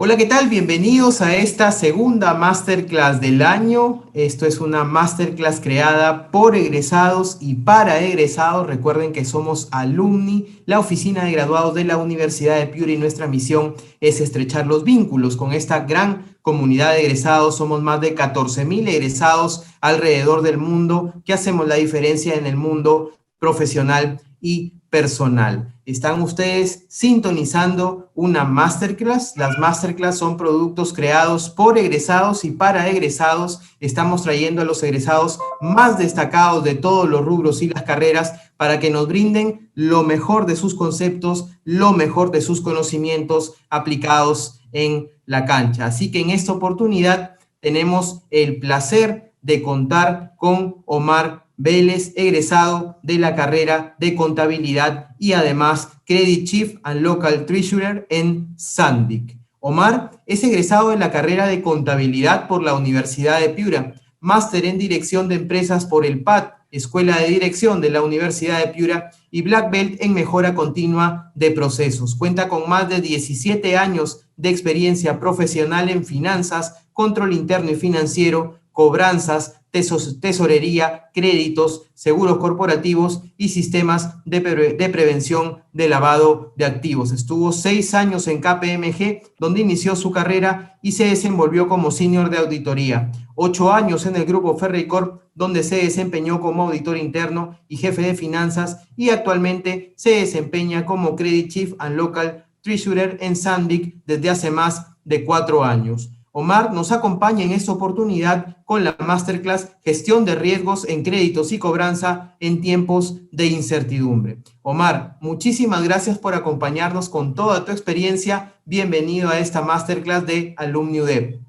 Hola, ¿qué tal? Bienvenidos a esta segunda masterclass del año. Esto es una masterclass creada por egresados y para egresados. Recuerden que somos Alumni, la oficina de graduados de la Universidad de Piura, y nuestra misión es estrechar los vínculos con esta gran comunidad de egresados. Somos más de 14,000 egresados alrededor del mundo que hacemos la diferencia en el mundo profesional y personal. Están ustedes sintonizando una masterclass. Las masterclass son productos creados por egresados y para egresados. Estamos trayendo a los egresados más destacados de todos los rubros y las carreras para que nos brinden lo mejor de sus conceptos, lo mejor de sus conocimientos aplicados en la cancha. Así que en esta oportunidad tenemos el placer de contar con Omar Vélez, egresado de la carrera de contabilidad y además Credit Chief and Local Treasurer en Sandic. Omar es egresado de la carrera de contabilidad por la Universidad de Piura, máster en dirección de empresas por el PAD, Escuela de Dirección de la Universidad de Piura, y Black Belt en mejora continua de procesos. Cuenta con más de 17 años de experiencia profesional en finanzas, control interno y financiero, cobranzas, tesorería, créditos, seguros corporativos y sistemas de prevención de lavado de activos. Estuvo 6 años en KPMG, donde inició su carrera y se desenvolvió como senior de auditoría. 8 años en el grupo Ferreycorp, donde se desempeñó como auditor interno y jefe de finanzas, y actualmente se desempeña como Credit Chief and Local Treasurer en Sandic desde hace más de 4 años. Omar nos acompaña en esta oportunidad con la masterclass Gestión de riesgos en créditos y cobranza en tiempos de incertidumbre. Omar, muchísimas gracias por acompañarnos con toda tu experiencia. Bienvenido a esta masterclass de Alumni UDEP.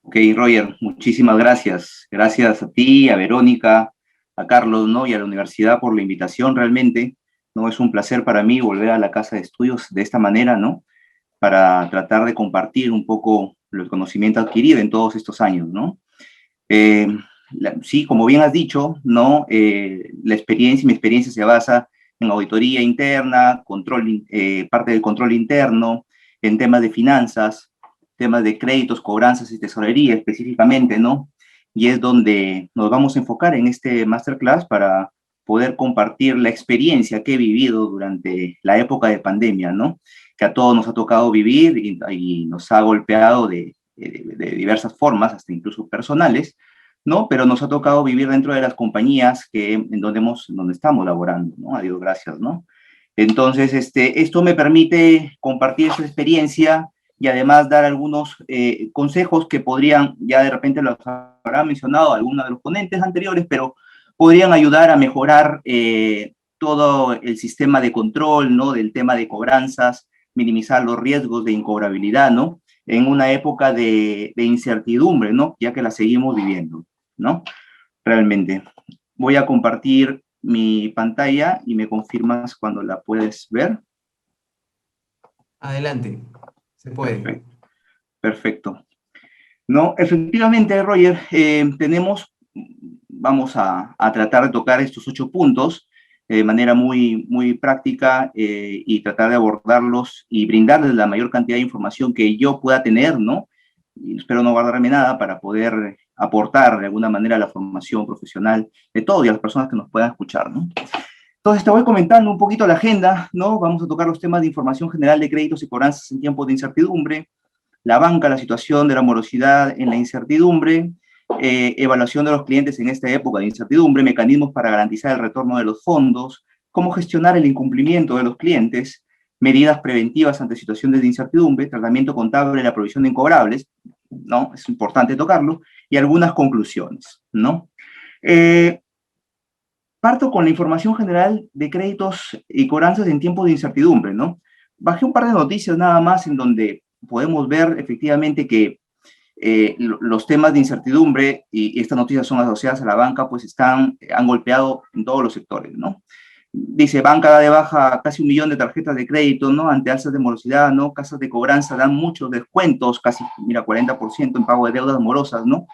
Ok, Roger, muchísimas gracias. Gracias a ti, a Verónica, a Carlos, ¿no? Y a la universidad por la invitación realmente. ¿No? Es un placer para mí volver a la casa de estudios de esta manera, ¿no? Para tratar de compartir un poco el conocimiento adquirido en todos estos años, ¿no? Eh, sí, como bien has dicho, ¿no? Mi experiencia se basa en auditoría interna, parte del control interno, en temas de finanzas, temas de créditos, cobranzas y tesorería específicamente, ¿no? Y es donde nos vamos a enfocar en este masterclass para poder compartir la experiencia que he vivido durante la época de pandemia, ¿no? Que a todos nos ha tocado vivir y nos ha golpeado de diversas formas, hasta incluso personales, ¿no? Pero nos ha tocado vivir dentro de las compañías donde estamos laborando, ¿no? A Dios gracias, ¿no? Entonces, esto me permite compartir esa experiencia y además dar algunos consejos que podrían, ya de repente los habrá mencionado algunos de los ponentes anteriores, pero podrían ayudar a mejorar todo el sistema de control, ¿no? Del tema de cobranzas, minimizar los riesgos de incobrabilidad, ¿no? En una época de incertidumbre, ¿no? Ya que la seguimos viviendo, ¿no? Realmente. Voy a compartir mi pantalla y me confirmas cuando la puedes ver. Adelante, se puede. Perfecto. Perfecto. No, efectivamente, Roger, vamos a tratar de tocar estos 8 puntos de manera muy práctica y tratar de abordarlos y brindarles la mayor cantidad de información que yo pueda tener, ¿no? Y espero no guardarme nada para poder aportar de alguna manera a la formación profesional de todos y a las personas que nos puedan escuchar, ¿no? Entonces, te voy comentando un poquito la agenda, ¿no? Vamos a tocar los temas de información general de créditos y cobranzas en tiempos de incertidumbre, la banca, la situación de la morosidad en la incertidumbre, evaluación de los clientes en esta época de incertidumbre, mecanismos para garantizar el retorno de los fondos, cómo gestionar el incumplimiento de los clientes, medidas preventivas ante situaciones de incertidumbre, tratamiento contable de la provisión de incobrables, ¿no? Es importante tocarlo, y algunas conclusiones, ¿no? Parto con la información general de créditos y cobranzas en tiempos de incertidumbre, ¿no? Bajé un par de noticias nada más en donde podemos ver efectivamente que los temas de incertidumbre y estas noticias son asociadas a la banca, pues han golpeado en todos los sectores, ¿no? Dice, banca da de baja casi 1 millón de tarjetas de crédito, ¿no? Ante alzas de morosidad, ¿no? Casas de cobranza dan muchos descuentos, casi, mira, 40% en pago de deudas morosas, ¿no?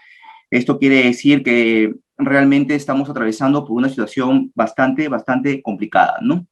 Esto quiere decir que realmente estamos atravesando por una situación bastante complicada, ¿no?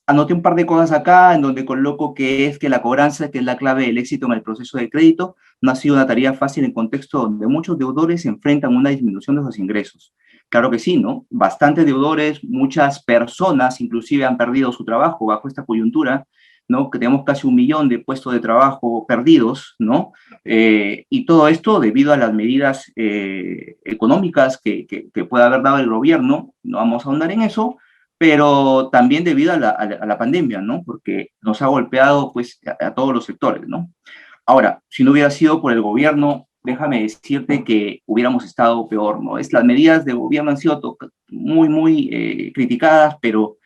anoté un par de cosas acá en donde coloco que es que la cobranza, que es la clave del éxito en el proceso de crédito, no ha sido una tarea fácil en contexto donde muchos deudores se enfrentan a una disminución de sus ingresos. Claro que sí, ¿no? Bastantes deudores, muchas personas inclusive han perdido su trabajo bajo esta coyuntura, ¿no? Que tenemos casi 1 millón de puestos de trabajo perdidos, ¿no? Y todo esto debido a las medidas económicas que puede haber dado el gobierno, no vamos a ahondar en eso, pero también debido a la pandemia, ¿no? Porque nos ha golpeado, pues, a todos los sectores, ¿no? Ahora, si no hubiera sido por el gobierno, déjame decirte que hubiéramos estado peor, ¿no? Las medidas de gobierno han sido muy criticadas, pero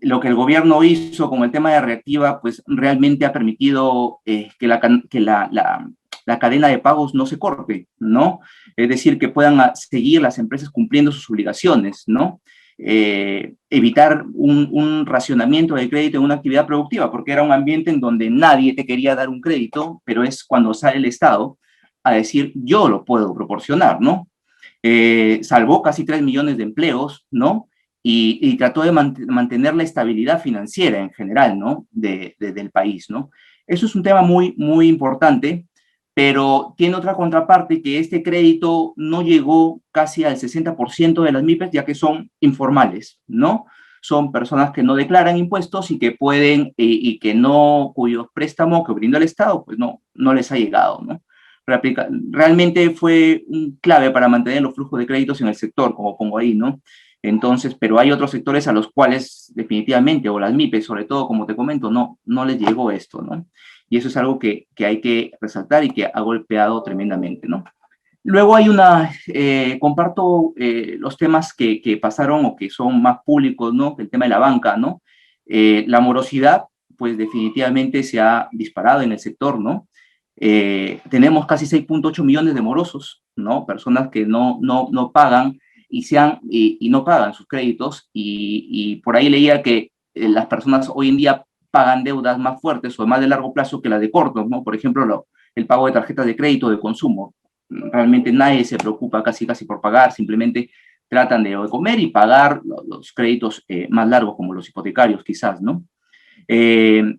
lo que el gobierno hizo con el tema de reactiva, pues realmente ha permitido que la cadena de pagos no se corte, ¿no? Es decir, que puedan seguir las empresas cumpliendo sus obligaciones, ¿no? Evitar un racionamiento de crédito en una actividad productiva, porque era un ambiente en donde nadie te quería dar un crédito, pero es cuando sale el Estado a decir, yo lo puedo proporcionar, ¿no? Salvó casi 3 millones de empleos, ¿no? Y trató de mantener la estabilidad financiera en general, ¿no? Del país, ¿no? Eso es un tema muy importante, pero tiene otra contraparte que este crédito no llegó casi al 60% de las MIPES, ya que son informales, ¿no? Son personas que no declaran impuestos y que pueden, y que no, cuyos préstamos que brindó el Estado, pues no les ha llegado, ¿no? Realmente fue clave para mantener los flujos de créditos en el sector, como pongo ahí, ¿no? Entonces, pero hay otros sectores a los cuales definitivamente, o las MIPES sobre todo, como te comento, no les llegó esto, ¿no? Y eso es algo que hay que resaltar y que ha golpeado tremendamente, ¿no? Luego hay comparto los temas que pasaron o que son más públicos, ¿no? El tema de la banca, ¿no? La morosidad, pues definitivamente se ha disparado en el sector, ¿no? Tenemos casi 6.8 millones de morosos, ¿no? Personas que no pagan y no pagan sus créditos y por ahí leía que las personas hoy en día pagan deudas más fuertes o más de largo plazo que las de corto, ¿no? Por ejemplo, el pago de tarjetas de crédito de consumo. Realmente nadie se preocupa casi por pagar, simplemente tratan de comer y pagar los créditos más largos, como los hipotecarios quizás, ¿no? Eh,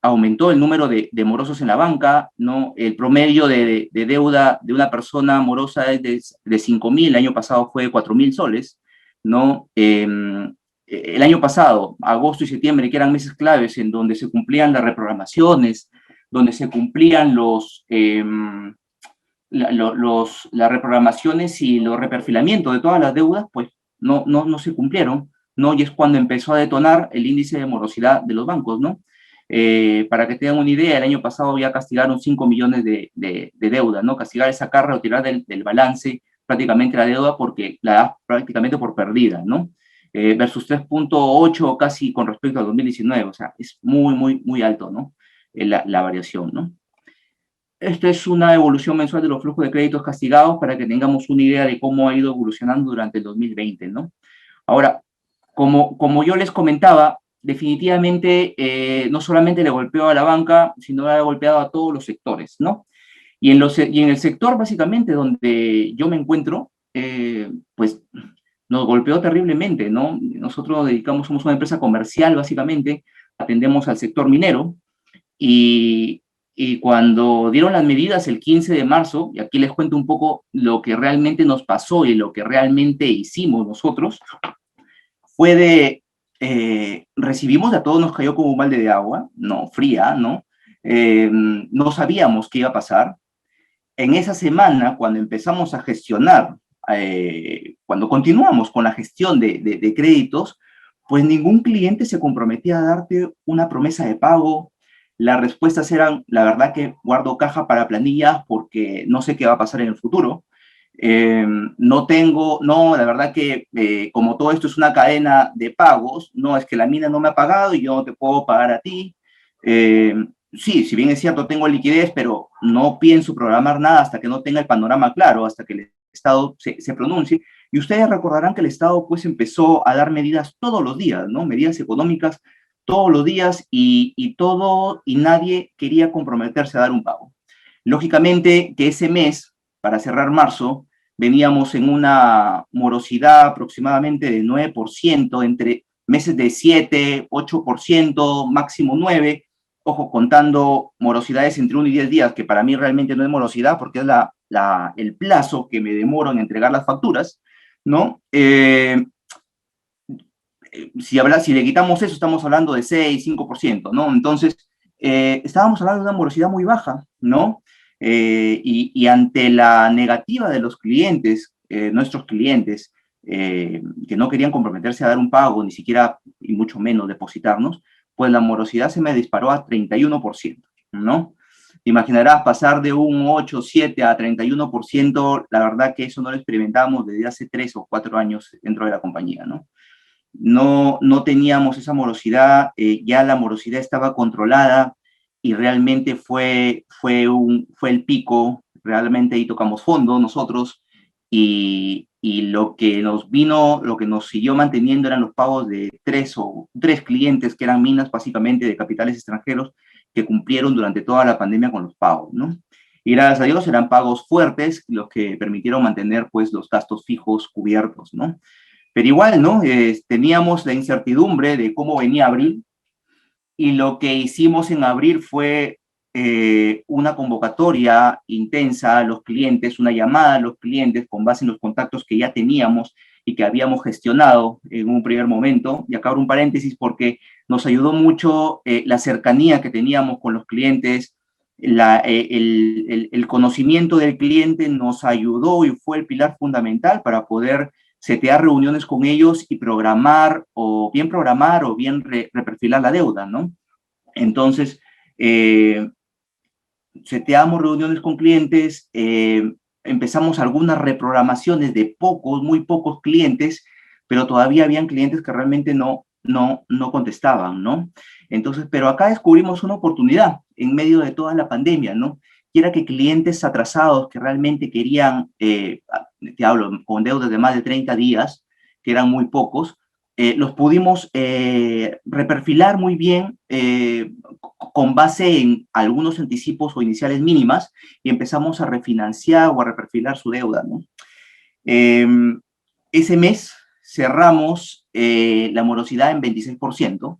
Aumentó el número de morosos en la banca, ¿no? El promedio de deuda de una persona morosa es de 5.000, el año pasado fue 4.000 soles, ¿no? El año pasado, agosto y septiembre, que eran meses claves en donde se cumplían las reprogramaciones, donde se cumplían las reprogramaciones y los reperfilamientos de todas las deudas, pues no se cumplieron, ¿no? Y es cuando empezó a detonar el índice de morosidad de los bancos, ¿no? Para que tengan una idea, el año pasado ya castigaron 5 millones de deuda, ¿no? Castigar es sacar, retirar del balance prácticamente la deuda porque la da prácticamente por perdida, ¿no? Versus 3.8 casi con respecto al 2019, o sea, es muy alto, ¿no? La variación, ¿no? Esta es una evolución mensual de los flujos de créditos castigados para que tengamos una idea de cómo ha ido evolucionando durante el 2020, ¿no? Ahora, como yo les comentaba, definitivamente no solamente le golpeó a la banca, sino le ha golpeado a todos los sectores, ¿no? Y en el sector, básicamente, donde yo me encuentro, pues nos golpeó terriblemente, ¿no? Nosotros nos dedicamos, somos una empresa comercial, básicamente, atendemos al sector minero, y, y cuando dieron las medidas el 15 de marzo, y aquí les cuento un poco lo que realmente nos pasó y lo que realmente hicimos nosotros, fue recibimos a todos, nos cayó como un balde de agua, no, fría, ¿no? No sabíamos qué iba a pasar. En esa semana, cuando empezamos a gestionar, cuando continuamos con la gestión de créditos, pues ningún cliente se comprometía a darte una promesa de pago. Las respuestas eran, la verdad que guardo caja para planillas porque no sé qué va a pasar en el futuro. La verdad que como todo esto es una cadena de pagos, no es que la mina no me ha pagado y yo no te puedo pagar a ti. Eh, sí, si bien es cierto, tengo liquidez, pero no pienso programar nada hasta que no tenga el panorama claro, hasta que el Estado se pronuncie. Y ustedes recordarán que el Estado pues empezó a dar medidas todos los días, ¿no? Medidas económicas todos los días y nadie quería comprometerse a dar un pago. Lógicamente que ese mes, para cerrar marzo, veníamos en una morosidad aproximadamente del 9% entre meses de 7, 8%, máximo 9%, ojo, contando morosidades entre 1 y 10 días, que para mí realmente no es morosidad porque es el plazo que me demoro en entregar las facturas, ¿no? Si le quitamos eso, estamos hablando de 6, 5%, ¿no? Entonces, estábamos hablando de una morosidad muy baja, ¿no? Y ante la negativa de los clientes, nuestros clientes, que no querían comprometerse a dar un pago, ni siquiera, y mucho menos, depositarnos, pues la morosidad se me disparó a 31%, ¿no? Imaginarás pasar de un 8, 7 a 31%, la verdad que eso no lo experimentamos desde hace 3 o 4 años dentro de la compañía, ¿no? No teníamos esa morosidad, ya la morosidad estaba controlada y realmente fue el pico, realmente ahí tocamos fondo nosotros y lo que nos siguió manteniendo eran los pagos de tres clientes que eran minas básicamente de capitales extranjeros que cumplieron durante toda la pandemia con los pagos, ¿no? Y gracias a Dios eran pagos fuertes los que permitieron mantener pues los gastos fijos cubiertos, ¿no? Pero igual, ¿no? Teníamos la incertidumbre de cómo venía abril y lo que hicimos en abril fue una convocatoria intensa a los clientes, una llamada a los clientes con base en los contactos que ya teníamos y que habíamos gestionado en un primer momento. Y acá abro un paréntesis porque nos ayudó mucho la cercanía que teníamos con los clientes, el conocimiento del cliente nos ayudó y fue el pilar fundamental para poder setear reuniones con ellos y programar o bien reperfilar la deuda, ¿no? Entonces, seteamos reuniones con clientes, empezamos algunas reprogramaciones de muy pocos clientes, pero todavía habían clientes que realmente no contestaban, ¿no? Entonces, pero acá descubrimos una oportunidad en medio de toda la pandemia, ¿no? Y era que clientes atrasados que realmente querían, te hablo, con deudas de más de 30 días, que eran muy pocos, los pudimos reperfilar muy bien con base en algunos anticipos o iniciales mínimas y empezamos a refinanciar o a reperfilar su deuda, ¿no? Ese mes cerramos la morosidad en 26%,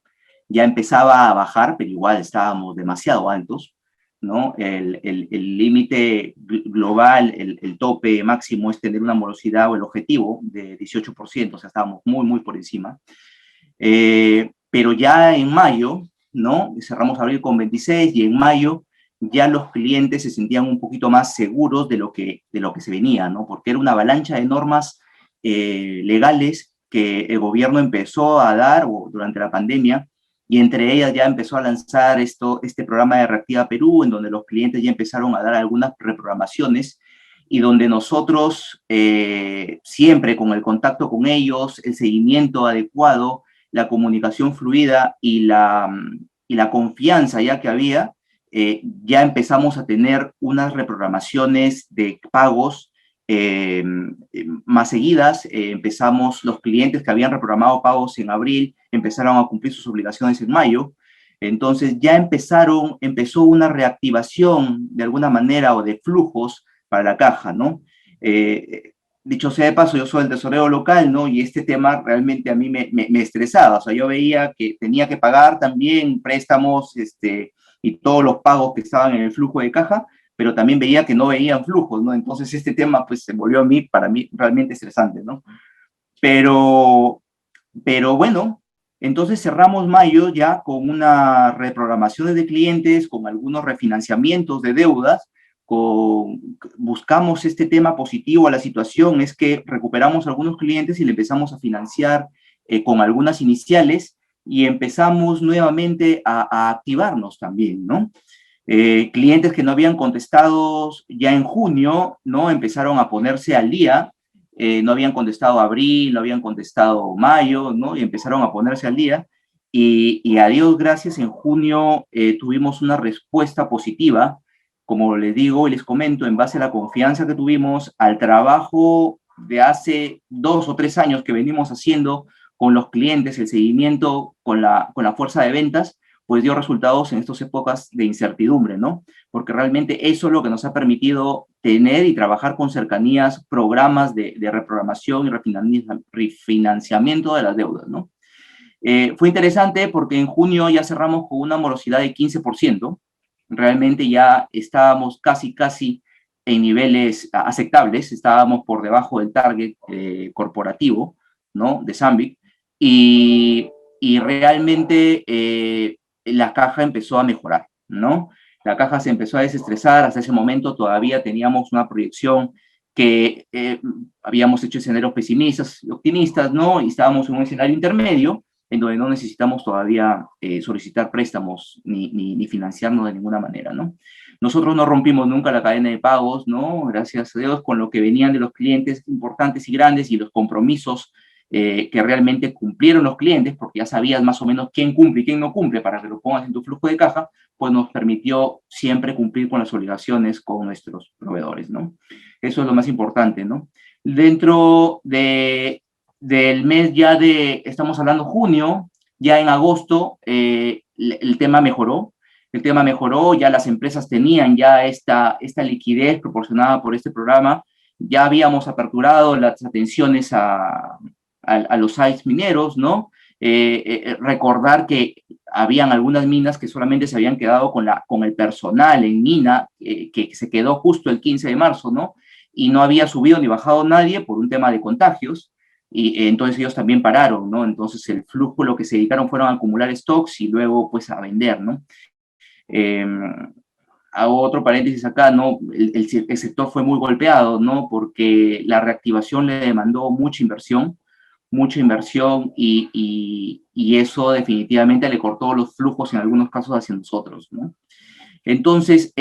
ya empezaba a bajar, pero igual estábamos demasiado altos, ¿no? El límite global, el tope máximo es tener una morosidad o el objetivo de 18%, o sea, estábamos muy, muy por encima. Pero ya en mayo, ¿no? Cerramos abril con 26 y en mayo ya los clientes se sentían un poquito más seguros de lo que se venía, ¿no? Porque era una avalancha de normas legales que el gobierno empezó a dar durante la pandemia, y entre ellas ya empezó a lanzar este programa de Reactiva Perú, en donde los clientes ya empezaron a dar algunas reprogramaciones y donde nosotros, siempre con el contacto con ellos, el seguimiento adecuado, la comunicación fluida y la confianza ya que había, ya empezamos a tener unas reprogramaciones de pagos más seguidas. Empezamos, los clientes que habían reprogramado pagos en abril empezaron a cumplir sus obligaciones en mayo. Entonces ya empezó una reactivación de alguna manera o de flujos para la caja, ¿no? Dicho sea de paso, yo soy el tesorero local, ¿no? Y este tema realmente a mí me estresaba. O sea, yo veía que tenía que pagar también préstamos y todos los pagos que estaban en el flujo de caja, pero también veía que no veían flujos, ¿no? Entonces este tema pues se volvió para mí realmente estresante, ¿no? Pero bueno, entonces cerramos mayo ya con una reprogramación de clientes, con algunos refinanciamientos de deudas, buscamos este tema positivo a la situación, es que recuperamos algunos clientes y le empezamos a financiar con algunas iniciales y empezamos nuevamente a activarnos también, ¿no? Clientes que no habían contestado ya en junio, ¿no? Empezaron a ponerse al día, no habían contestado abril, no habían contestado mayo, ¿no? Y empezaron a ponerse al día. Y a Dios gracias, en junio tuvimos una respuesta positiva, como les digo y les comento, en base a la confianza que tuvimos, al trabajo de hace 2 o 3 años que venimos haciendo con los clientes, el seguimiento con la fuerza de ventas, pues dio resultados en estas épocas de incertidumbre, ¿no? Porque realmente eso es lo que nos ha permitido tener y trabajar con cercanías programas de reprogramación y refinanciamiento de las deudas, ¿no? Fue interesante porque en junio ya cerramos con una morosidad de 15%. Realmente ya estábamos casi en niveles aceptables, estábamos por debajo del target corporativo, ¿no? De Stanbic, y, y realmente la caja empezó a mejorar, ¿no? La caja se empezó a desestresar, hasta ese momento todavía teníamos una proyección que habíamos hecho escenarios pesimistas y optimistas, ¿no? Y estábamos en un escenario intermedio, en donde no necesitamos todavía solicitar préstamos ni financiarnos de ninguna manera, ¿no? Nosotros no rompimos nunca la cadena de pagos, ¿no? Gracias a Dios, con lo que venían de los clientes importantes y grandes y los compromisos que realmente cumplieron los clientes, porque ya sabías más o menos quién cumple y quién no cumple para que lo pongas en tu flujo de caja, pues nos permitió siempre cumplir con las obligaciones con nuestros proveedores, ¿no? Eso es lo más importante, ¿no? Dentro del mes ya estamos hablando junio, ya en agosto el tema mejoró. El tema mejoró, ya las empresas tenían ya esta liquidez proporcionada por este programa, ya habíamos aperturado las atenciones a los sites mineros, ¿no? Recordar que habían algunas minas que solamente se habían quedado con el personal en mina, que se quedó justo el 15 de marzo, ¿no? Y no había subido ni bajado nadie por un tema de contagios, y entonces ellos también pararon, ¿no? Entonces el flujo, lo que se dedicaron fueron a acumular stocks y luego pues a vender, ¿no? Hago otro paréntesis acá, ¿no? El sector fue muy golpeado, ¿no? Porque la reactivación le demandó mucha inversión y eso definitivamente le cortó los flujos en algunos casos hacia nosotros, ¿no? Entonces,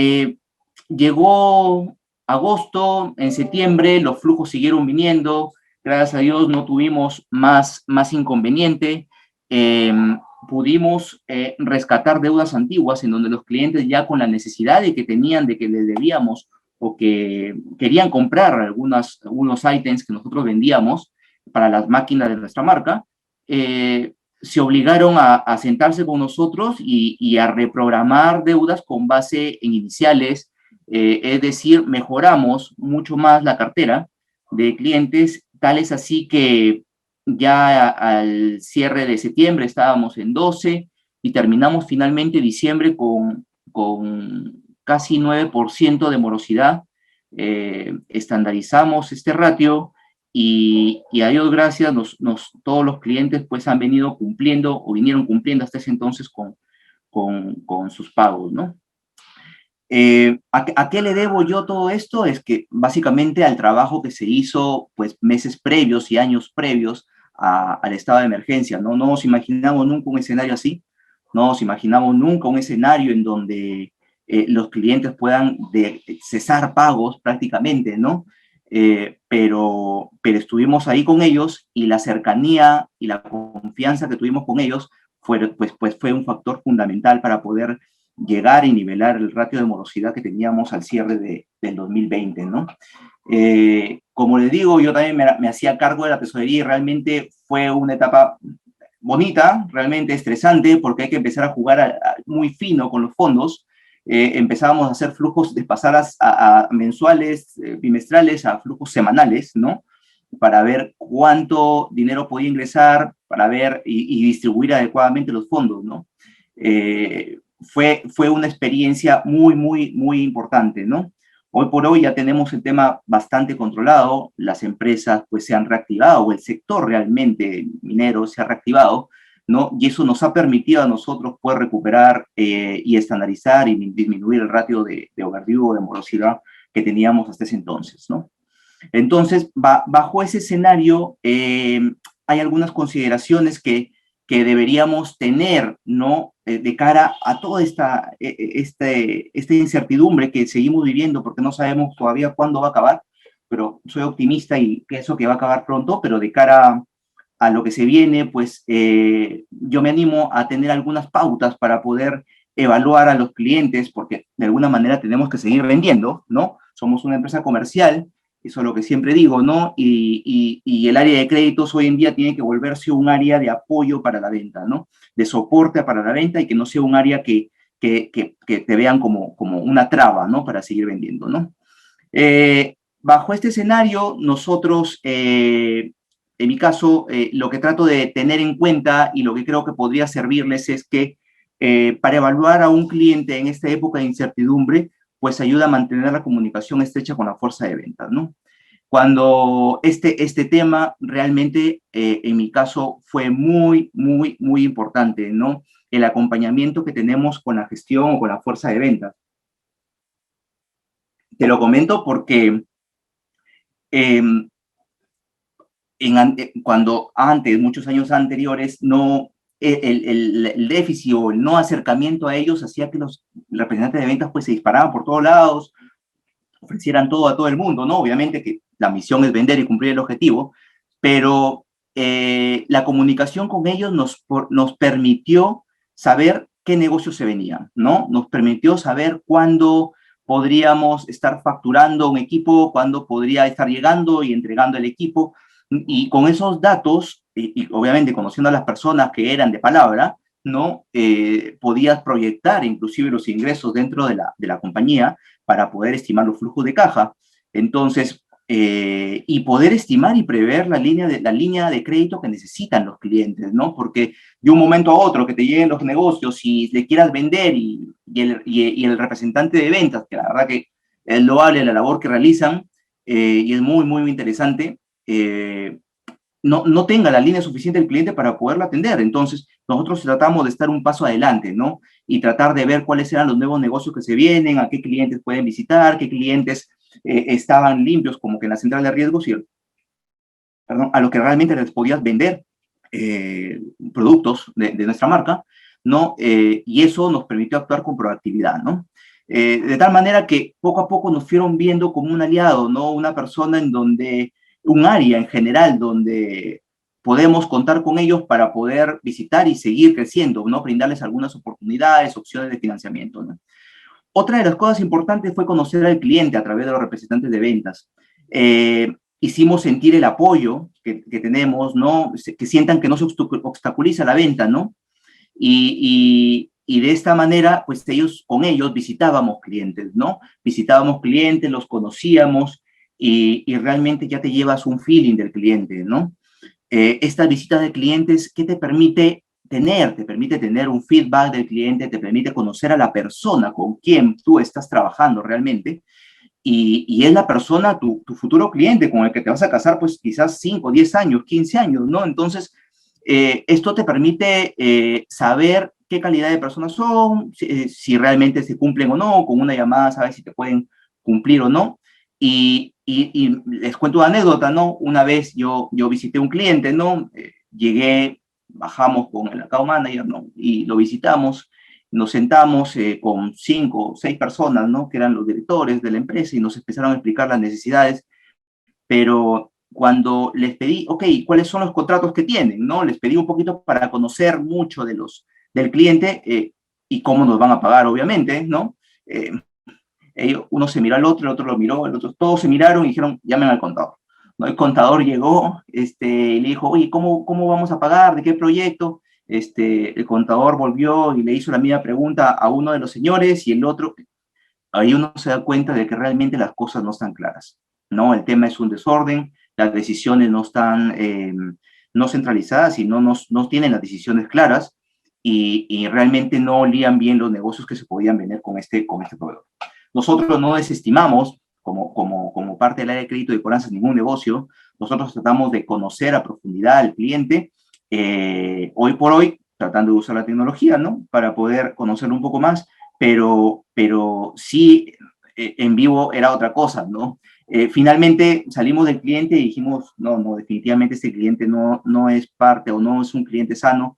llegó agosto, en septiembre los flujos siguieron viniendo, gracias a Dios no tuvimos más inconveniente, eh, pudimos rescatar deudas antiguas en donde los clientes ya con la necesidad de que tenían, de que les debíamos o que querían comprar algunos ítems que nosotros vendíamos para las máquinas de nuestra marca, se obligaron a sentarse con nosotros y a reprogramar deudas con base en iniciales, es decir, mejoramos mucho más la cartera de clientes, tal es así que ya al cierre de septiembre estábamos en 12 y terminamos finalmente diciembre con casi 9% de morosidad. Estandarizamos este ratio y a Dios gracias, todos los clientes pues han venido cumpliendo o vinieron cumpliendo hasta ese entonces con sus pagos, ¿no? ¿A qué le debo yo todo esto? Es que básicamente al trabajo que se hizo pues meses previos y años previos al estado de emergencia, ¿no? No nos imaginamos nunca un escenario así, no nos imaginamos nunca un escenario en donde los clientes puedan cesar pagos prácticamente, ¿no? Pero estuvimos ahí con ellos y la cercanía y la confianza que tuvimos con ellos fue un factor fundamental para poder llegar y nivelar el ratio de morosidad que teníamos al cierre del 2020, ¿no? Como les digo, yo también me hacía cargo de la tesorería y realmente fue una etapa bonita, realmente estresante, porque hay que empezar a jugar muy fino con los fondos. Empezábamos a hacer flujos de pasadas a mensuales, bimestrales, a flujos semanales, ¿no? Para ver cuánto dinero podía ingresar, para ver y distribuir adecuadamente los fondos, ¿no? Fue una experiencia muy importante, ¿no? Hoy por hoy ya tenemos el tema bastante controlado, las empresas pues se han reactivado, o el sector realmente minero se ha reactivado, ¿no? Y eso nos ha permitido a nosotros poder recuperar y estandarizar y disminuir el ratio de overdue o de morosidad que teníamos hasta ese entonces, ¿no? Entonces, bajo ese escenario, hay algunas consideraciones que deberíamos tener, ¿no? De cara a toda esta incertidumbre que seguimos viviendo, porque no sabemos todavía cuándo va a acabar, pero soy optimista y pienso que va a acabar pronto, pero de cara a lo que se viene, pues yo me animo a tener algunas pautas para poder evaluar a los clientes, porque de alguna manera tenemos que seguir vendiendo, ¿no? Somos una empresa comercial, eso es lo que siempre digo, ¿no? Y el área de créditos hoy en día tiene que volverse un área de apoyo para la venta, ¿no? De soporte para la venta y que no sea un área que te vean como una traba, ¿no? Para seguir vendiendo, ¿no? Bajo este escenario, nosotros en mi caso, lo que trato de tener en cuenta y lo que creo que podría servirles es que para evaluar a un cliente en esta época de incertidumbre, pues ayuda a mantener la comunicación estrecha con la fuerza de ventas, ¿no? Cuando este tema realmente, en mi caso, fue muy importante, ¿no? El acompañamiento que tenemos con la gestión o con la fuerza de ventas. Te lo comento porque eh, cuando antes, muchos años anteriores, no, el déficit o el no acercamiento a ellos hacía que los representantes de ventas pues se disparaban por todos lados, ofrecieran todo a todo el mundo, ¿no? Obviamente que la misión es vender y cumplir el objetivo, pero la comunicación con ellos nos permitió saber qué negocios se venían, ¿no? Nos permitió saber cuándo podríamos estar facturando un equipo, cuándo podría estar llegando y entregando el equipo, y con esos datos, y obviamente conociendo a las personas que eran de palabra, ¿no? Podías proyectar inclusive los ingresos dentro de la compañía para poder estimar los flujos de caja. Entonces, y poder estimar y prever la línea de crédito que necesitan los clientes, ¿no? Porque de un momento a otro que te lleguen los negocios y le quieras vender y el representante de ventas, que la verdad que es loable la labor que realizan y es muy interesante, no tenga la línea suficiente el cliente para poderlo atender. Entonces, nosotros tratamos de estar un paso adelante, ¿no? Y tratar de ver cuáles eran los nuevos negocios que se vienen, a qué clientes pueden visitar, qué clientes estaban limpios, como que en la central de riesgos, y perdón, a lo que realmente les podías vender productos de nuestra marca, ¿no? Y eso nos permitió actuar con proactividad, ¿no? De tal manera que poco a poco nos fueron viendo como un aliado, ¿no? Una persona en donde, un área en general donde podemos contar con ellos para poder visitar y seguir creciendo, ¿no? Brindarles algunas oportunidades, opciones de financiamiento, ¿no? Otra de las cosas importantes fue conocer al cliente a través de los representantes de ventas. Hicimos sentir el apoyo que tenemos, ¿no? Que sientan que no se obstaculiza la venta, ¿no? Y de esta manera, pues con ellos visitábamos clientes, ¿no? Visitábamos clientes, los conocíamos y realmente ya te llevas un feeling del cliente, ¿no? Estas visitas de clientes, ¿qué te permite tener? Te permite tener un feedback del cliente, te permite conocer a la persona con quien tú estás trabajando realmente y es la persona, tu futuro cliente con el que te vas a casar, pues quizás 5, 10 años, 15 años, ¿no? Entonces, esto te permite saber qué calidad de personas son, si realmente se cumplen o no, con una llamada sabes si te pueden cumplir o no. Y les cuento una anécdota, ¿no? Una vez yo visité un cliente, ¿no? Llegué, bajamos con el account manager, ¿no? Y lo visitamos, nos sentamos con 5 o 6 personas, ¿no? Que eran los directores de la empresa y nos empezaron a explicar las necesidades, pero cuando les pedí, ok, ¿cuáles son los contratos que tienen? ¿No? Les pedí un poquito para conocer mucho del cliente y cómo nos van a pagar, obviamente, ¿no? Uno se miró al otro, el otro lo miró, el otro, todos se miraron y dijeron, llamen al contador. ¿No? El contador llegó y le dijo, oye, ¿cómo vamos a pagar? ¿De qué proyecto? El contador volvió y le hizo la misma pregunta a uno de los señores y el otro, ahí uno se da cuenta de que realmente las cosas no están claras, ¿no? El tema es un desorden, las decisiones no están no centralizadas y no tienen las decisiones claras y realmente no lían bien los negocios que se podían vender con este proveedor. Nosotros no desestimamos, como parte del área de crédito y cobranzas, ningún negocio. Nosotros tratamos de conocer a profundidad al cliente, hoy por hoy, tratando de usar la tecnología, ¿no? Para poder conocerlo un poco más, pero sí, en vivo era otra cosa, ¿no? Finalmente salimos del cliente y dijimos, no, definitivamente este cliente no es parte o no es un cliente sano.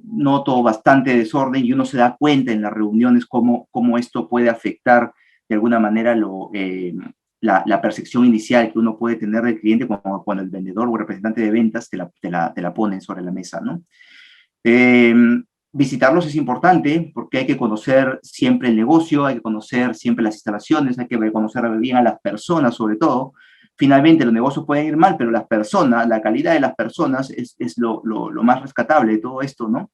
Noto bastante desorden y uno se da cuenta en las reuniones cómo esto puede afectar de alguna manera la percepción inicial que uno puede tener del cliente cuando el vendedor o el representante de ventas te la pone sobre la mesa, ¿no? Visitarlos es importante porque hay que conocer siempre el negocio, hay que conocer siempre las instalaciones, hay que conocer bien a las personas sobre todo. Finalmente los negocios pueden ir mal, pero las personas, la calidad de las personas es lo más rescatable de todo esto, ¿no?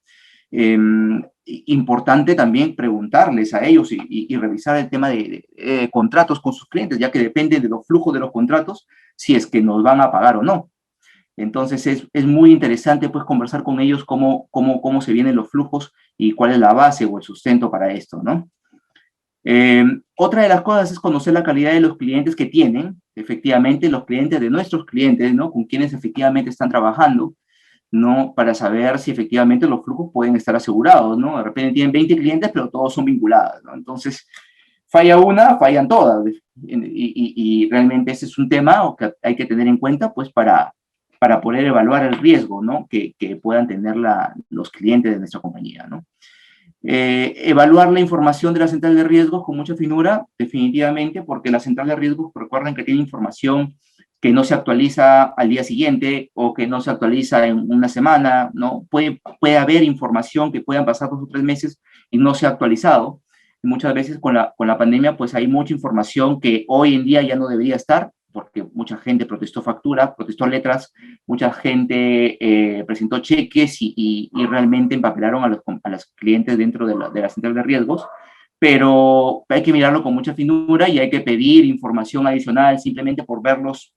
Importante también preguntarles a ellos y revisar el tema de contratos con sus clientes, ya que depende de los flujos de los contratos, si es que nos van a pagar o no. Entonces es muy interesante pues conversar con ellos cómo se vienen los flujos y cuál es la base o el sustento para esto, ¿no? Otra de las cosas es conocer la calidad de los clientes que tienen, efectivamente, los clientes de nuestros clientes, ¿no? Con quienes efectivamente están trabajando, ¿no? Para saber si efectivamente los flujos pueden estar asegurados, ¿no? De repente tienen 20 clientes, pero todos son vinculados, ¿no? Entonces, falla una, fallan todas. Y realmente ese es un tema que hay que tener en cuenta, pues, para poder evaluar el riesgo, ¿no? Que puedan tener los clientes de nuestra compañía, ¿no? Evaluar la información de la central de riesgos con mucha finura, definitivamente, porque la central de riesgos, recuerden que tiene información que no se actualiza al día siguiente o que no se actualiza en una semana, ¿no? Puede haber información que puedan pasar 2 o 3 meses y no se ha actualizado. Y muchas veces con la pandemia, pues hay mucha información que hoy en día ya no debería estar, porque mucha gente protestó factura, protestó letras, mucha gente presentó cheques y realmente empapelaron a los clientes dentro de la central de riesgos, pero hay que mirarlo con mucha finura y hay que pedir información adicional simplemente por verlos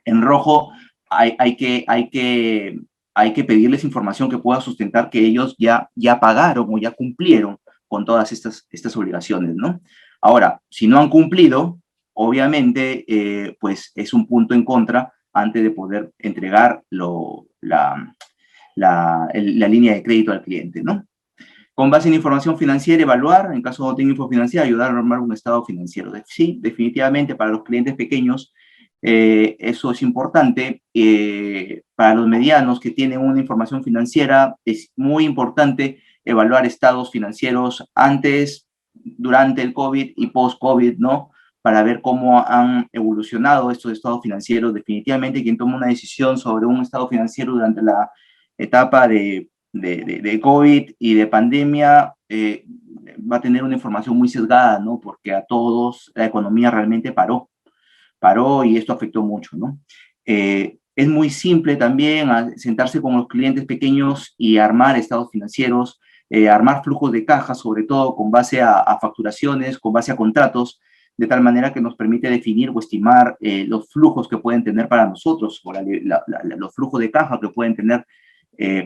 en rojo. Hay que pedirles información que pueda sustentar que ellos ya pagaron o ya cumplieron con todas estas obligaciones, ¿no? Ahora, si no han cumplido, obviamente, pues es un punto en contra antes de poder entregar la línea de crédito al cliente, ¿no? Con base en información financiera, evaluar, en caso no tenga info financiera, ayudar a armar un estado financiero. Sí, definitivamente para los clientes pequeños eso es importante. Para los medianos que tienen una información financiera, es muy importante evaluar estados financieros antes, durante el COVID y post-COVID, ¿no? Para ver cómo han evolucionado estos estados financieros. Definitivamente quien toma una decisión sobre un estado financiero durante la etapa de COVID y de pandemia va a tener una información muy sesgada, ¿no? Porque a todos la economía realmente paró y esto afectó mucho, ¿no? Es muy simple también sentarse con los clientes pequeños y armar estados financieros, armar flujos de caja, sobre todo con base a facturaciones, con base a contratos, de tal manera que nos permite definir o estimar los flujos que pueden tener para nosotros, o los flujos de caja que pueden tener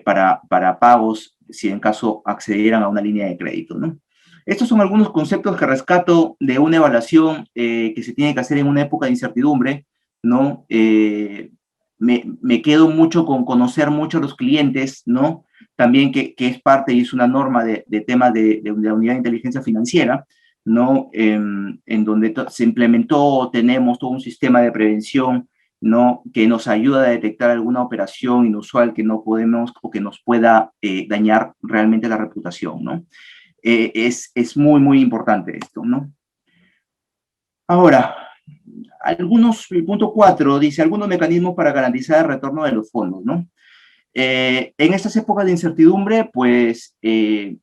para pagos, si en caso accedieran a una línea de crédito, ¿no? Estos son algunos conceptos que rescato de una evaluación que se tiene que hacer en una época de incertidumbre, ¿no? Me quedo mucho con conocer mucho a los clientes, ¿no? También que es parte y es una norma de temas de la unidad de inteligencia financiera, ¿no? En donde se implementó, tenemos todo un sistema de prevención, ¿no? Que nos ayuda a detectar alguna operación inusual que no podemos o que nos pueda dañar realmente la reputación, ¿no? Es muy, muy importante esto, ¿no? Ahora, el punto 4 dice, algunos mecanismos para garantizar el retorno de los fondos, ¿no? En estas épocas de incertidumbre, pues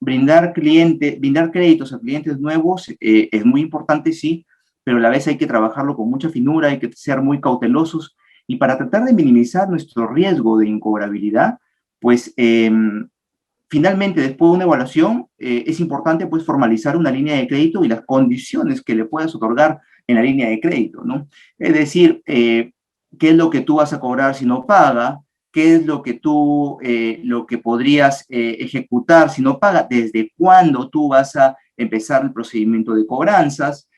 brindar créditos a clientes nuevos es muy importante, sí, pero a la vez hay que trabajarlo con mucha finura, hay que ser muy cautelosos y para tratar de minimizar nuestro riesgo de incobrabilidad, pues finalmente, después de una evaluación, es importante pues formalizar una línea de crédito y las condiciones que le puedas otorgar en la línea de crédito, ¿no? Es decir, qué es lo que tú vas a cobrar si no paga, qué es lo que podrías ejecutar si no paga, desde cuándo tú vas a empezar el procedimiento de cobranzas,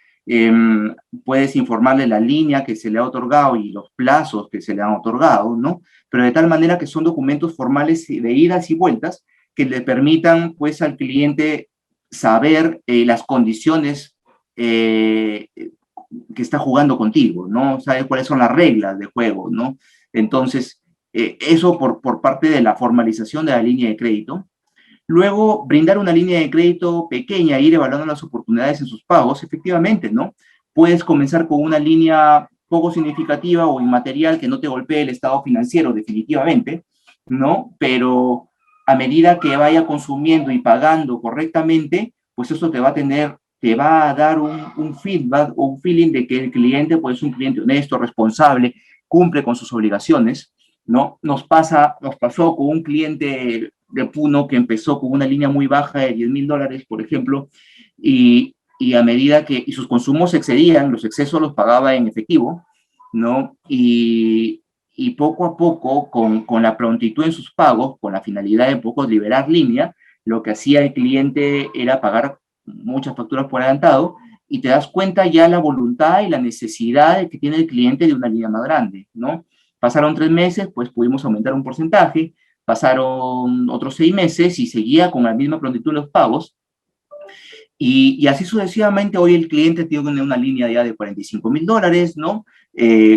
puedes informarle la línea que se le ha otorgado y los plazos que se le han otorgado, ¿no? Pero de tal manera que son documentos formales de idas y vueltas que le permitan pues al cliente saber las condiciones que está jugando contigo, ¿no? Sabe cuáles son las reglas de juego, ¿no? Entonces, eso por parte de la formalización de la línea de crédito. Luego, brindar una línea de crédito pequeña e ir evaluando las oportunidades en sus pagos, efectivamente, ¿no? Puedes comenzar con una línea poco significativa o inmaterial que no te golpee el estado financiero, definitivamente, ¿no? Pero a medida que vaya consumiendo y pagando correctamente, pues eso te va a dar un feedback o un feeling de que el cliente pues, es un cliente honesto, responsable, cumple con sus obligaciones, ¿no? Nos pasó con un cliente de Puno que empezó con una línea muy baja de $10,000, por ejemplo, y a medida que sus consumos excedían, los excesos los pagaba en efectivo, ¿no? y poco a poco, con la prontitud en sus pagos, con la finalidad de poco liberar línea, lo que hacía el cliente era pagar muchas facturas por adelantado, y te das cuenta ya la voluntad y la necesidad que tiene el cliente de una línea más grande, ¿no? Pasaron 3 meses, pues pudimos aumentar un porcentaje, pasaron otros 6 meses y seguía con la misma prontitud los pagos, y así sucesivamente. Hoy el cliente tiene una línea ya de $45,000, ¿no?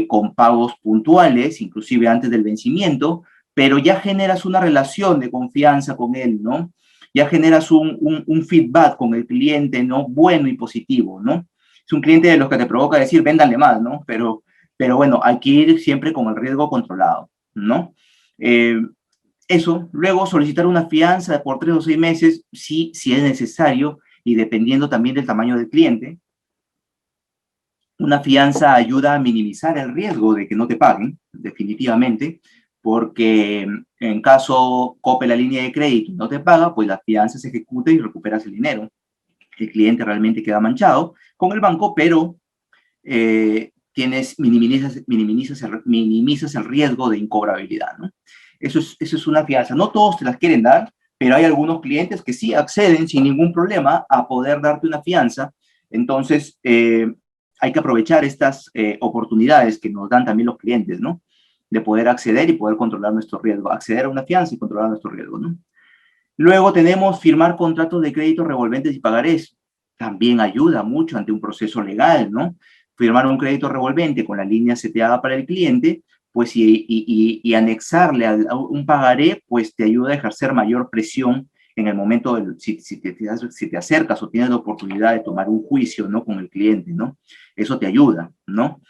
Con pagos puntuales, inclusive antes del vencimiento, pero ya generas una relación de confianza con él, ¿no? Ya generas un feedback con el cliente, ¿no? Bueno y positivo, ¿no? Es un cliente de los que te provoca decir, véndale más, ¿no? Pero bueno, hay que ir siempre con el riesgo controlado, ¿no? Eh, Eso, luego solicitar una fianza por 3 o 6 meses, si es necesario, y dependiendo también del tamaño del cliente. Una fianza ayuda a minimizar el riesgo de que no te paguen, definitivamente, porque en caso cope la línea de crédito y no te paga, pues la fianza se ejecuta y recuperas el dinero. El cliente realmente queda manchado con el banco, pero minimizas el riesgo de incobrabilidad, ¿no? Eso es una fianza. No todos te las quieren dar, pero hay algunos clientes que sí acceden sin ningún problema a poder darte una fianza. Entonces, hay que aprovechar estas oportunidades que nos dan también los clientes, ¿no? De poder acceder y poder controlar nuestro riesgo, acceder a una fianza y controlar nuestro riesgo, ¿no? Luego tenemos firmar contratos de crédito revolventes y pagarés. También ayuda mucho ante un proceso legal, ¿no? Firmar un crédito revolvente con la línea seteada para el cliente, pues y anexarle a un pagaré, pues te ayuda a ejercer mayor presión en el momento, si te acercas o tienes la oportunidad de tomar un juicio, ¿no? Con el cliente, ¿no? Eso te ayuda, ¿no?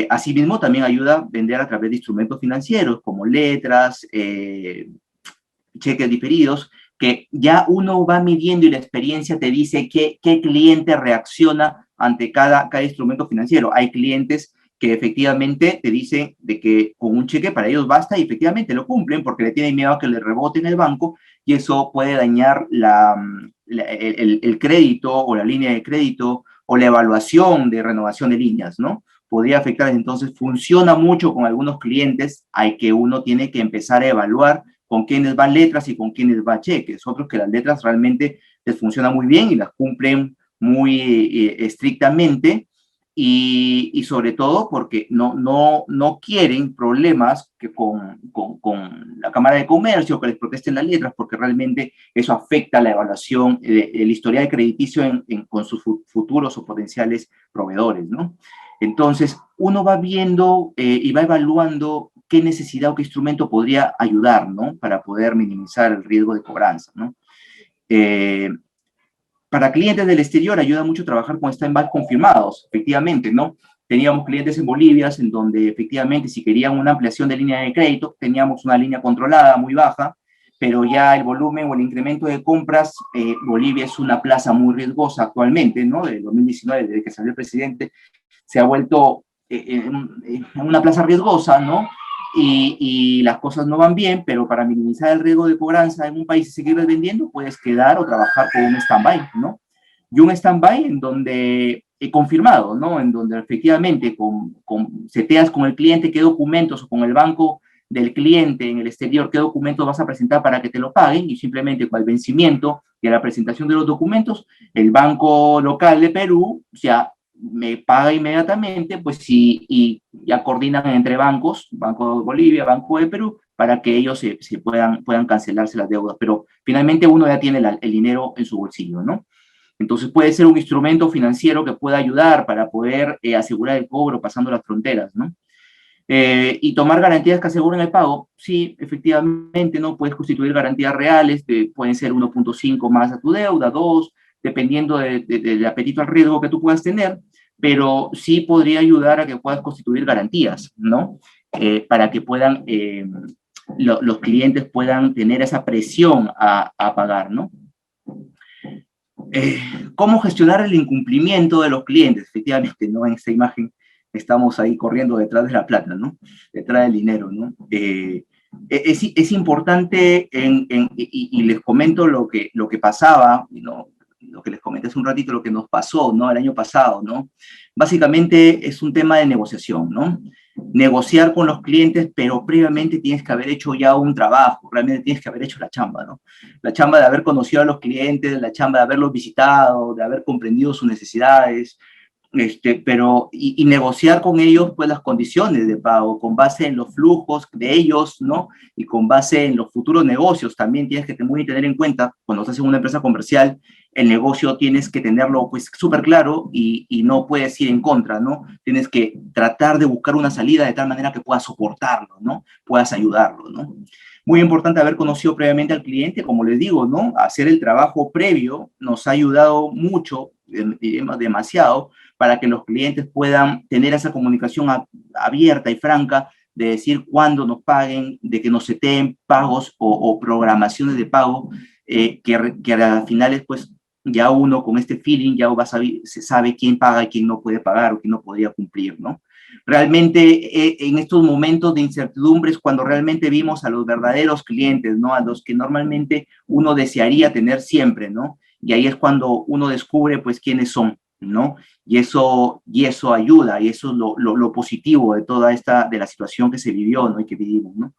Asimismo, también ayuda a vender a través de instrumentos financieros como letras, cheques diferidos, que ya uno va midiendo y la experiencia te dice qué cliente reacciona ante cada instrumento financiero. Hay clientes que efectivamente te dicen de que con un cheque para ellos basta, y efectivamente lo cumplen porque le tienen miedo a que le rebote en el banco, y eso puede dañar el crédito o la línea de crédito o la evaluación de renovación de líneas, ¿no? Podría afectar. Entonces, funciona mucho con algunos clientes, hay que uno tiene que empezar a evaluar con quiénes van letras y con quiénes va cheques. Otros que las letras realmente les funciona muy bien y las cumplen muy estrictamente, y sobre todo porque no quieren problemas que con la Cámara de Comercio, que les protesten las letras, porque realmente eso afecta la evaluación, el historial crediticio con sus futuros o potenciales proveedores, ¿no? Entonces, uno va viendo y va evaluando qué necesidad o qué instrumento podría ayudar, ¿no? Para poder minimizar el riesgo de cobranza, ¿no? Para clientes del exterior ayuda mucho trabajar con stand-by confirmados, efectivamente, ¿no? Teníamos clientes en Bolivia en donde efectivamente si querían una ampliación de línea de crédito, teníamos una línea controlada muy baja, pero ya el volumen o el incremento de compras, Bolivia es una plaza muy riesgosa actualmente, ¿no? De 2019, desde que salió el presidente, se ha vuelto una plaza riesgosa, ¿no? Y las cosas no van bien, pero para minimizar el riesgo de cobranza en un país y seguir vendiendo, puedes quedar o trabajar con un stand-by, ¿no? Y un stand-by en donde he confirmado, ¿no? En donde efectivamente seteas con el cliente qué documentos, o con el banco del cliente en el exterior, qué documentos vas a presentar para que te lo paguen, y simplemente con el vencimiento y a la presentación de los documentos, el banco local de Perú ya me paga inmediatamente, pues sí, y ya coordinan entre bancos, Banco de Bolivia, Banco de Perú, para que ellos se puedan cancelarse las deudas, pero finalmente uno ya tiene el dinero en su bolsillo, ¿no? Entonces puede ser un instrumento financiero que pueda ayudar para poder asegurar el cobro pasando las fronteras, ¿no? Y tomar garantías que aseguren el pago, sí, efectivamente, ¿no? Puedes constituir garantías reales, pueden ser 1.5 más a tu deuda, 2, dependiendo del apetito al riesgo que tú puedas tener, pero sí podría ayudar a que puedas constituir garantías, ¿no? Para que los clientes puedan tener esa presión a pagar, ¿no? ¿Cómo gestionar el incumplimiento de los clientes? Efectivamente, ¿no? En esta imagen estamos ahí corriendo detrás de la plata, ¿no? Detrás del dinero, ¿no? Es importante, y les comento lo que pasaba, ¿no? Lo que les comenté hace un ratito, lo que nos pasó, ¿no? El año pasado, ¿no? Básicamente es un tema de negociación, ¿no? negociar con los clientes, pero previamente tienes que haber hecho ya un trabajo, realmente tienes que haber hecho la chamba, ¿no? La chamba de haber conocido a los clientes, la chamba de haberlos visitado, de haber comprendido sus necesidades, y negociar con ellos pues las condiciones de pago con base en los flujos de ellos, ¿no? Y con base en los futuros negocios. También tienes que tener en cuenta, cuando estás en una empresa comercial, el negocio tienes que tenerlo pues súper claro y no puedes ir en contra, ¿no? Tienes que tratar de buscar una salida de tal manera que puedas soportarlo, ¿no? Puedas ayudarlo, ¿no? Muy importante haber conocido previamente al cliente, como les digo, ¿no? Hacer el trabajo previo nos ha ayudado mucho, demasiado, para que los clientes puedan tener esa comunicación abierta y franca de decir cuándo nos paguen, de que nos seteen pagos o programaciones de pago, que a finales, pues, ya uno con este feeling ya se sabe quién paga y quién no puede pagar o quién no podría cumplir, ¿no? Realmente en estos momentos de incertidumbre es cuando realmente vimos a los verdaderos clientes, ¿no? A los que normalmente uno desearía tener siempre, ¿no? Y ahí es cuando uno descubre, pues, quiénes son, ¿no? Y eso ayuda, y eso es lo positivo de toda de la situación que se vivió, ¿no? Y que vivimos, ¿no?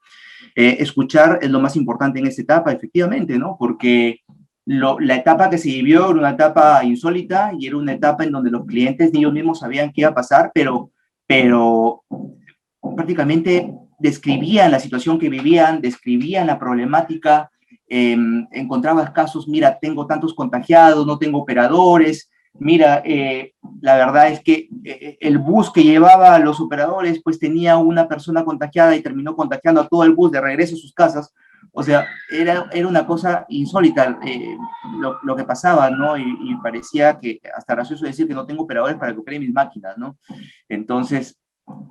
Escuchar es lo más importante en esta etapa, efectivamente, ¿no? Porque la etapa que se vivió era una etapa insólita y era una etapa en donde los clientes ni ellos mismos sabían qué iba a pasar, pero prácticamente describían la situación que vivían, describían la problemática, encontrabas casos, mira, tengo tantos contagiados, no tengo operadores, mira, la verdad es que el bus que llevaba a los operadores, pues tenía una persona contagiada y terminó contagiando a todo el bus de regreso a sus casas. O sea, era una cosa insólita lo que pasaba, ¿no? Y parecía que hasta gracioso decir que no tengo operadores para que operen mis máquinas, ¿no? Entonces,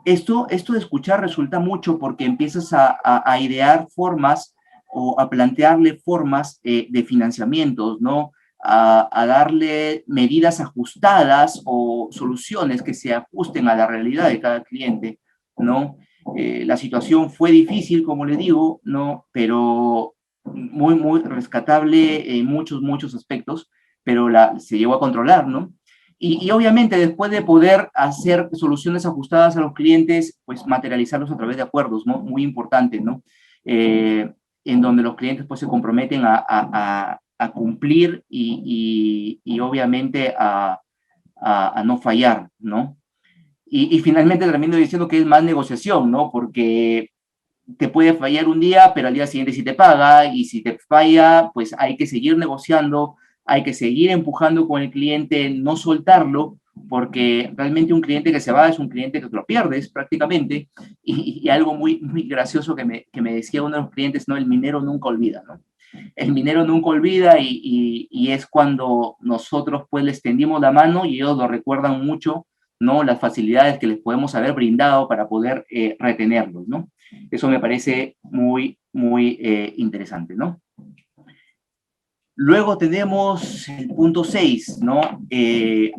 esto de escuchar resulta mucho porque empiezas a idear formas o a plantearle formas de financiamientos, ¿no? A darle medidas ajustadas o soluciones que se ajusten a la realidad de cada cliente, ¿no? La situación fue difícil, como le digo, ¿no? Pero muy, muy rescatable en muchos aspectos, pero se llegó a controlar, ¿no? Y obviamente después de poder hacer soluciones ajustadas a los clientes, pues materializarlos a través de acuerdos, ¿no? Muy importante, ¿no? En donde los clientes pues se comprometen a cumplir y obviamente a no fallar, ¿no? Y finalmente termino diciendo que es más negociación, ¿no? Porque te puede fallar un día, pero al día siguiente sí te paga, y si te falla, pues hay que seguir negociando, hay que seguir empujando con el cliente, no soltarlo, porque realmente un cliente que se va es un cliente que te lo pierdes prácticamente, y algo muy, muy gracioso que me decía uno de los clientes, ¿no? El minero nunca olvida, ¿no? El minero nunca olvida y es cuando nosotros pues les tendimos la mano y ellos lo recuerdan mucho, ¿no? Las facilidades que les podemos haber brindado para poder retenerlos, ¿no? Eso me parece muy, muy interesante, ¿no? Luego tenemos el punto 6, ¿no?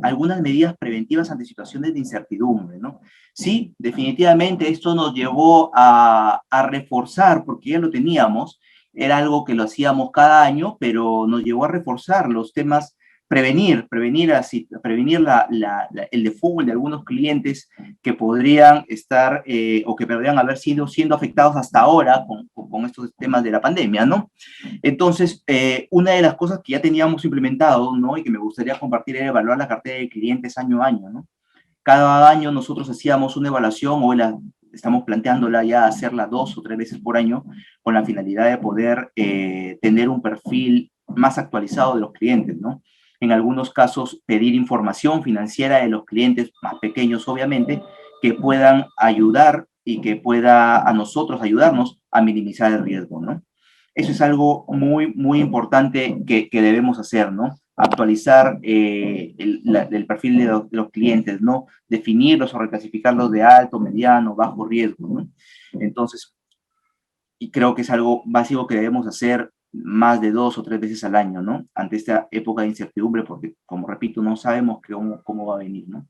Algunas medidas preventivas ante situaciones de incertidumbre, ¿no? Sí, definitivamente esto nos llevó a reforzar, porque ya lo teníamos, era algo que lo hacíamos cada año, pero nos llevó a reforzar los temas, prevenir el default de algunos clientes que podrían estar o que podrían haber siendo afectados hasta ahora con estos temas de la pandemia, ¿no? Entonces, una de las cosas que ya teníamos implementado, ¿no? Y que me gustaría compartir era evaluar la cartera de clientes año a año, ¿no? Cada año nosotros hacíamos una evaluación, estamos planteándola ya hacerla 2 o 3 veces por año, con la finalidad de poder tener un perfil más actualizado de los clientes, ¿no? En algunos casos, pedir información financiera de los clientes más pequeños, obviamente, que puedan ayudar y que pueda a nosotros ayudarnos a minimizar el riesgo, ¿no? Eso es algo muy, muy importante que debemos hacer, ¿no? Actualizar el perfil de los clientes, ¿no? Definirlos o reclasificarlos de alto, mediano, bajo riesgo, ¿no? Entonces, y creo que es algo básico que debemos hacer más de 2 o 3 veces al año, ¿no? Ante esta época de incertidumbre, porque, como repito, no sabemos cómo va a venir, ¿no?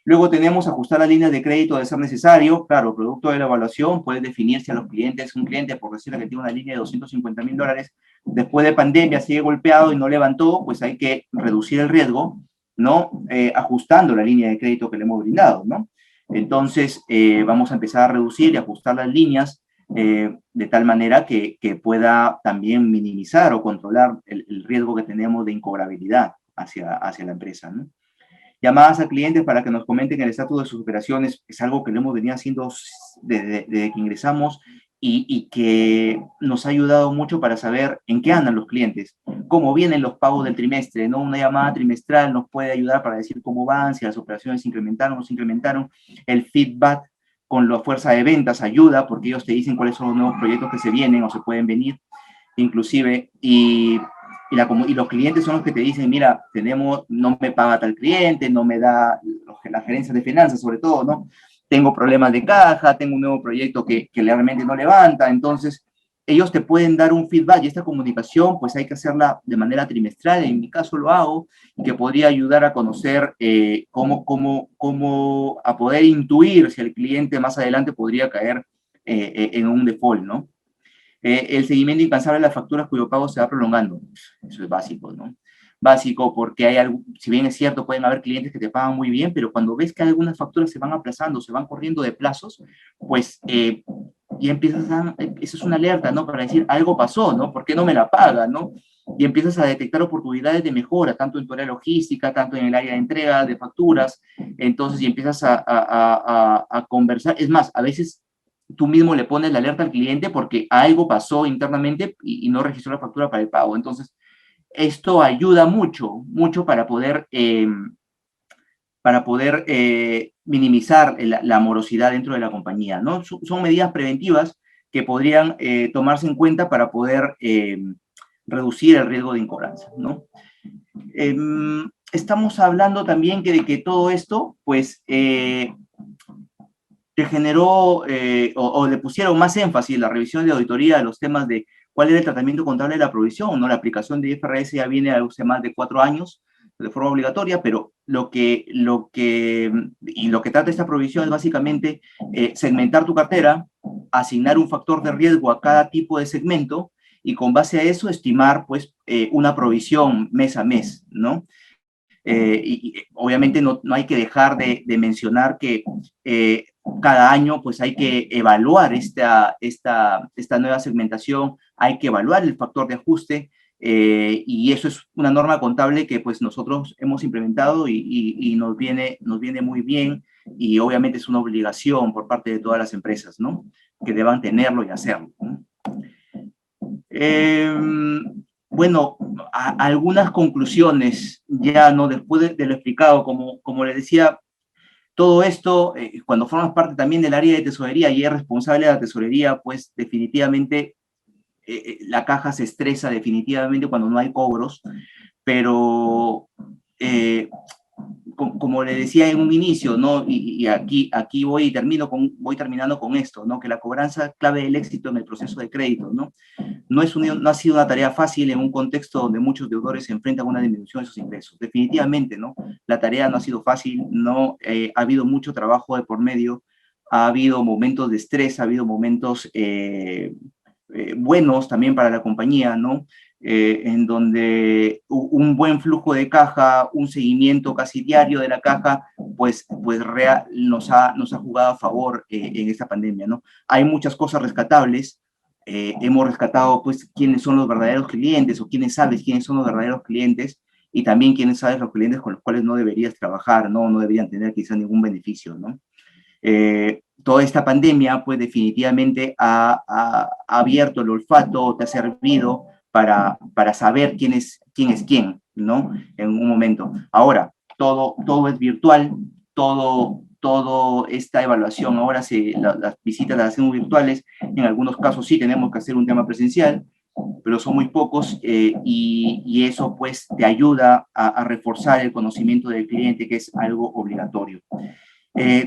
Luego tenemos ajustar las líneas de crédito de ser necesario. Claro, producto de la evaluación puede definirse a los clientes. Un cliente, por decirle que tiene una línea de $250,000, después de pandemia sigue golpeado y no levantó, pues hay que reducir el riesgo, ¿no? Ajustando la línea de crédito que le hemos brindado, ¿no? Entonces, vamos a empezar a reducir y ajustar las líneas de tal manera que pueda también minimizar o controlar el riesgo que tenemos de incobrabilidad hacia la empresa, ¿no? Llamadas a clientes para que nos comenten el estatus de sus operaciones es algo que lo hemos venido haciendo desde que ingresamos y que nos ha ayudado mucho para saber en qué andan los clientes, cómo vienen los pagos del trimestre, ¿no? Una llamada trimestral nos puede ayudar para decir cómo van, si las operaciones se incrementaron o no se incrementaron. El feedback con la fuerza de ventas ayuda porque ellos te dicen cuáles son los nuevos proyectos que se vienen o se pueden venir, inclusive, y los clientes son los que te dicen, mira, no me paga tal cliente, no me da la gerencia de finanzas, sobre todo, ¿no? Tengo problemas de caja, tengo un nuevo proyecto que realmente no levanta, entonces ellos te pueden dar un feedback y esta comunicación pues hay que hacerla de manera trimestral, en mi caso lo hago, y que podría ayudar a conocer cómo a poder intuir si el cliente más adelante podría caer en un default, ¿no? El seguimiento incansable de las facturas cuyo pago se va prolongando. Eso es básico, ¿no? Básico porque hay algo, si bien es cierto, pueden haber clientes que te pagan muy bien, pero cuando ves que algunas facturas se van aplazando, se van corriendo de plazos, pues y empiezas eso es una alerta, ¿no? Para decir, algo pasó, ¿no? ¿Por qué no me la paga, ¿no? Y empiezas a detectar oportunidades de mejora, tanto en tu área logística, tanto en el área de entrega, de facturas, entonces, y empiezas a conversar. Es más, a veces tú mismo le pones la alerta al cliente porque algo pasó internamente y no registró la factura para el pago. Entonces, esto ayuda mucho, mucho para poder minimizar la morosidad dentro de la compañía, ¿no? Son medidas preventivas que podrían tomarse en cuenta para poder reducir el riesgo de incobranza, ¿no? Estamos hablando también de que todo esto, pues, te generó o le pusieron más énfasis en la revisión de auditoría de los temas de cuál era el tratamiento contable de la provisión, ¿no? La aplicación de IFRS ya viene hace más de 4 años de forma obligatoria, pero lo que trata esta provisión es básicamente segmentar tu cartera, asignar un factor de riesgo a cada tipo de segmento y con base a eso estimar, pues, una provisión mes a mes, ¿no? Y obviamente no hay que dejar de mencionar que cada año pues hay que evaluar esta nueva segmentación, hay que evaluar el factor de ajuste y eso es una norma contable que pues nosotros hemos implementado y nos viene muy bien y obviamente es una obligación por parte de todas las empresas, ¿no? Que deban tenerlo y hacerlo, ¿no? Bueno, algunas conclusiones, ya no después de lo explicado, como les decía, todo esto, cuando formas parte también del área de tesorería y eres responsable de la tesorería, pues definitivamente la caja se estresa definitivamente cuando no hay cobros, pero como le decía en un inicio, ¿no? Y aquí voy terminando con esto, ¿no? Que la cobranza clave del éxito en el proceso de crédito, ¿no? No ha sido una tarea fácil en un contexto donde muchos deudores se enfrentan a una disminución de sus ingresos. Definitivamente, ¿no? La tarea no ha sido fácil, no ha habido mucho trabajo de por medio, ha habido momentos de estrés, ha habido momentos buenos también para la compañía, ¿no? En donde un buen flujo de caja, un seguimiento casi diario de la caja, pues nos ha jugado a favor en esta pandemia, ¿no? Hay muchas cosas rescatables. Hemos rescatado, pues, quiénes son los verdaderos clientes o quiénes sabes quiénes son los verdaderos clientes y también quiénes sabes los clientes con los cuales no deberías trabajar, ¿no? No deberían tener quizá ningún beneficio, ¿no? Toda esta pandemia, pues definitivamente ha abierto el olfato, te ha servido para saber quién es quién, ¿no? En un momento. Ahora, todo es virtual, todo esta evaluación, ahora las visitas las hacemos virtuales, en algunos casos sí tenemos que hacer un tema presencial, pero son muy pocos y eso pues te ayuda a reforzar el conocimiento del cliente, que es algo obligatorio.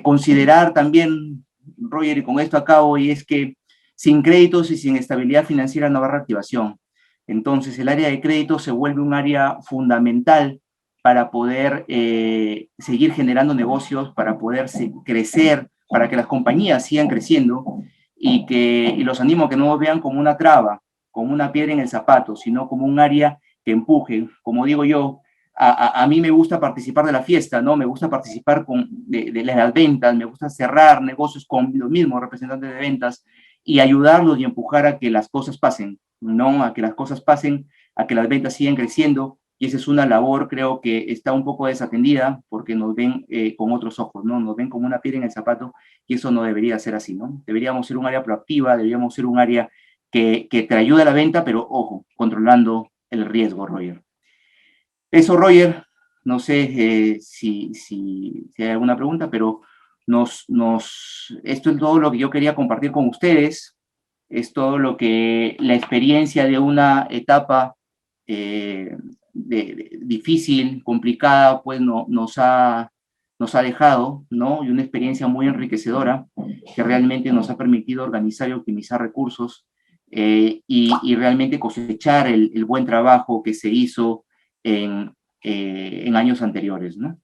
Considerar también, Roger, y con esto acabo, y es que sin créditos y sin estabilidad financiera no va a reactivación. Entonces, el área de crédito se vuelve un área fundamental para poder seguir generando negocios, para poder crecer, para que las compañías sigan creciendo y los animo a que no lo vean como una traba, como una piedra en el zapato, sino como un área que empuje, como digo yo, a mí me gusta participar de la fiesta, ¿no? Me gusta participar de las ventas, me gusta cerrar negocios con los mismos representantes de ventas y ayudarlos y empujar a que las cosas pasen, ¿no? A que las cosas pasen, a que las ventas sigan creciendo. Y esa es una labor, creo que está un poco desatendida porque nos ven con otros ojos, ¿no? Nos ven como una piedra en el zapato y eso no debería ser así, ¿no? Deberíamos ser un área proactiva, deberíamos ser un área que te ayude a la venta, pero ojo, controlando el riesgo, Roger. Eso, Roger, no sé si hay alguna pregunta, pero esto es todo lo que yo quería compartir con ustedes, es todo lo que la experiencia de una etapa difícil, complicada, pues nos ha dejado, ¿no? Y una experiencia muy enriquecedora que realmente nos ha permitido organizar y optimizar recursos y realmente cosechar el buen trabajo que se hizo en años anteriores, ¿no?